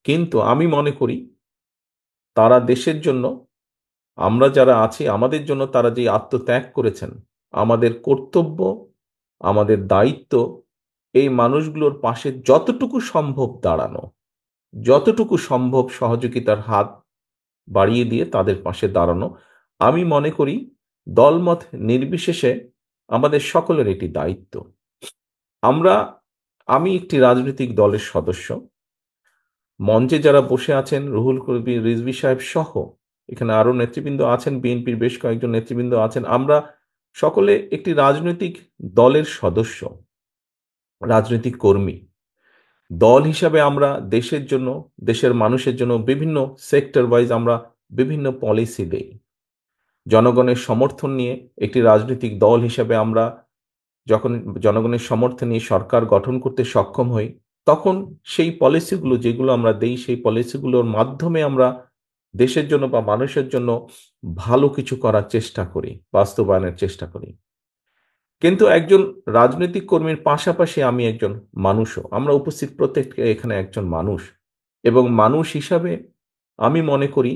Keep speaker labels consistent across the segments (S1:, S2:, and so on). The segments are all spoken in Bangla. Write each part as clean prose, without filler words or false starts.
S1: কিন্তু আমি মনে করি তারা দেশের জন্য, আমরা যারা আছি আমাদের জন্য তারা যে আত্মত্যাগ করেছেন, আমাদের কর্তব্য, আমাদের দায়িত্ব এই মানুষগুলোর পাশে যতটুকু সম্ভব দাঁড়ানো, যতটুকু সম্ভব সহযোগিতার হাত বাড়িয়ে দিয়ে তাদের পাশে দাঁড়ানো। আমি মনে করি দলমত নির্বিশেষে আমাদের সকলের এটি দায়িত্ব। আমরা আমি একটি রাজনৈতিক দলের সদস্য। মঞ্চে যারা বসে আছেন রুহুল কবি রিজভী সাহেব সহ এখানে আরো নেতৃবৃন্দ আছেন, বিএনপির বেশ কয়েকজন নেতৃবৃন্দ আছেন, আমরা সকলে একটি রাজনৈতিক দলের সদস্য, রাজনৈতিক কর্মী। দল হিসাবে আমরা দেশের জন্য, দেশের মানুষের জন্য বিভিন্ন সেক্টর ওয়াইজ আমরা বিভিন্ন পলিসি দেই। জনগণের সমর্থন নিয়ে একটি রাজনৈতিক দল হিসাবে আমরা যখন জনগণের সমর্থন নিয়ে সরকার গঠন করতে সক্ষম হই, তখন সেই পলিসিগুলো যেগুলো আমরা দেই সেই পলিসিগুলোর মাধ্যমে আমরা দেশের জন্য বা মানুষের জন্য ভালো কিছু করার চেষ্টা করি, বাস্তবায়নের চেষ্টা করি। কিন্তু একজন রাজনৈতিক কর্মীর পাশাপাশি আমি একজন মানুষও, আমরা উপস্থিত প্রত্যেকে এখানে একজন মানুষ, এবং মানুষ হিসাবে আমি মনে করি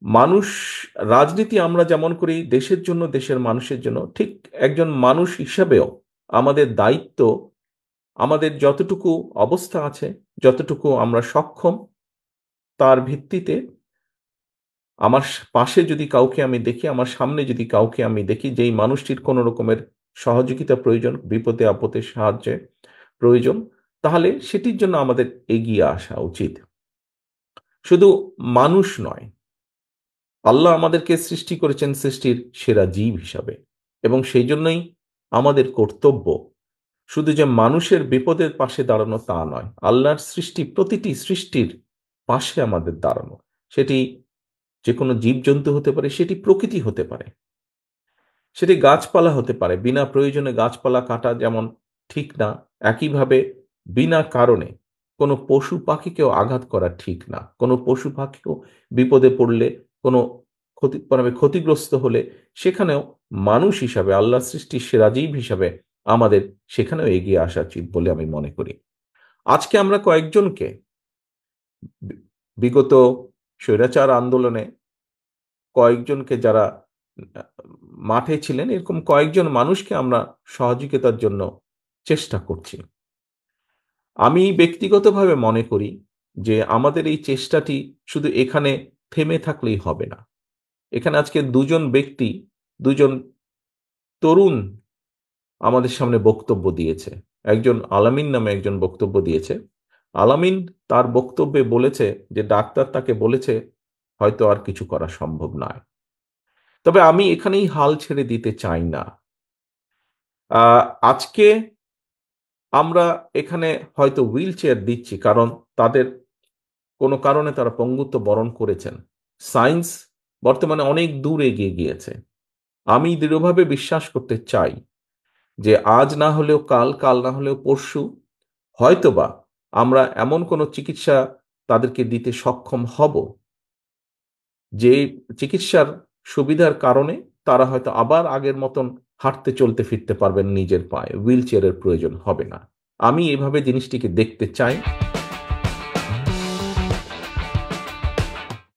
S1: মানুষ, রাজনীতি আমরা যেমন করি দেশের জন্য, দেশের মানুষের জন্য, ঠিক একজন মানুষ হিসাবেও আমাদের দায়িত্ব, আমাদের যতটুকু অবস্থা আছে, যতটুকু আমরা সক্ষম, তার ভিত্তিতে আমার পাশে যদি কাউকে আমি দেখি, আমার সামনে যদি কাউকে আমি দেখি যেই মানুষটির কোনো রকমের সহযোগিতা প্রয়োজন, বিপদে আপদে সাহায্যে প্রয়োজন, তাহলে সেটির জন্য আমাদের এগিয়ে আসা উচিত। শুধু মানুষ নয়, আল্লাহ আমাদেরকে সৃষ্টি করেছেন সৃষ্টির সেরা জীব হিসাবে, এবং সেই জন্যই আমাদের কর্তব্য শুধু যে মানুষের বিপদের পাশে দাঁড়ানো তা নয়, আল্লাহর সৃষ্টি প্রতিটি সৃষ্টির পাশে আমাদের দাঁড়ানো। সেটি যে কোনো জীবজন্তু হতে পারে, সেটি প্রকৃতি হতে পারে, সেটি গাছপালা হতে পারে। বিনা প্রয়োজনে গাছপালা কাটা যেমন ঠিক না, একইভাবে বিনা কারণে কোনো পশু পাখিকেও আঘাত করা ঠিক না। কোনো পশু পাখিও বিপদে পড়লে, কোনো ক্ষতিগ্রস্ত হলে সেখানেও মানুষ হিসাবে, আল্লাহ সৃষ্টির সেরা জীব হিসাবে আমাদের সেখানেও এগিয়ে আসা উচিত বলে আমি মনে করি। আজকে আমরা কয়েকজনকে বিগত স্বৈরাচার আন্দোলনে কয়েকজনকে যারা মাঠে ছিলেন, এরকম কয়েকজন মানুষকে আমরা সহযোগিতার জন্য চেষ্টা করছি। আমি ব্যক্তিগতভাবে মনে করি যে আমাদের এই চেষ্টাটি শুধু এখানে থেমে থাকলেই হবে না। এখানে আজকে দুজন ব্যক্তি, দুজন তরুণ আমাদের সামনে বক্তব্য দিয়েছে। একজন আলামিন নামে একজন বক্তব্য দিয়েছে। আলামিন তার বক্তব্যে বলেছে যে ডাক্তার তাকে বলেছে হয়তো আর কিছু করা সম্ভব নয়। তবে আমি এখানেই হাল ছেড়ে দিতে চাই না। আজকে আমরা এখানে হয়তো হুইল চেয়ার দিচ্ছি কারণ তাদের কোনো কারণে তারা পঙ্গুত্ব বরণ করেছেন। সায়েন্স বর্তমানে অনেক দূর এগিয়ে গিয়েছে। আমি দৃঢ়ভাবে বিশ্বাস করতে চাই যে আজ না হলেও কাল, কাল না হলেও পরশু হয়তোবা আমরা এমন কোনো চিকিৎসা তাদেরকে দিতে সক্ষম হব যে চিকিৎসার সুবিধার কারণে তারা হয়তো আবার আগের মতন হাঁটতে চলতে ফিরতে পারবেন নিজের পায়ে, হুইল চেয়ারের প্রয়োজন হবে না। আমি এভাবে জিনিসটিকে দেখতে চাই।